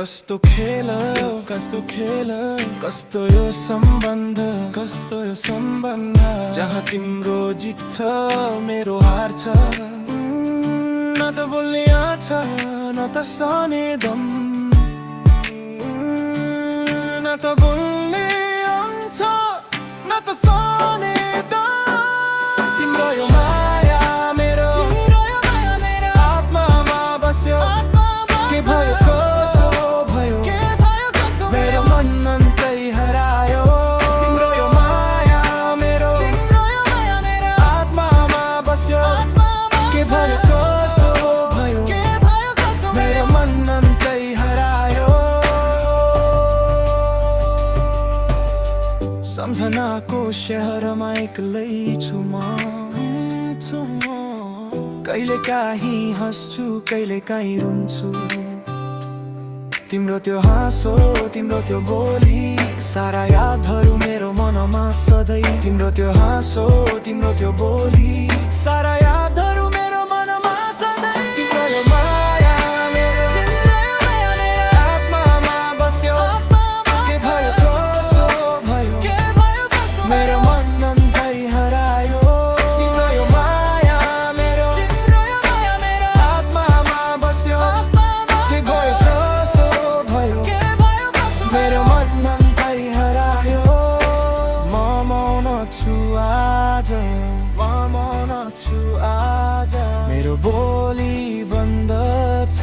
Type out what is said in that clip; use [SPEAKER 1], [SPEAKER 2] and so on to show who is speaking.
[SPEAKER 1] कस्तो खेल कस्तो यो सम्बन्ध जहाँ तिम्रो जित छ मेरो हार छ न त बोल्ने आँट न त सहने दम न त बोल्ने आँट न त सहने दम तिम्रो यो माया मेरो आत्मामा बस्यो के भयो कसो भयो मेरो मन अन्तै हरायो तिम्रो यो माया मेरो आत्मामा बस्यो के भयो कसो भयो मेरो मन अन्तै हरायो सम्झनाको शहरमा एक्लै छु म कहिले काहीँ हँस्छु कहिले काहीँ रुन्छु तिम्रो त्यो हाँसो तिम्रो त्यो बोली सारा यादहरू मेरो मनमा सधैँ तिम्रो त्यो हाँसो तिम्रो त्यो बोली सारा यादहरू मेरो मनमा सधैँ तिम्रो यो माया मेरो आत्मामा बस्यो के भयो कसो भयो मेरो मन अन्तै हरायो तिम्रो यो माया मेरो आत्मामा बस्यो के भयो मेरो मन अन्तै हरायो म मौन छु आज मेरो बोली बन्द छ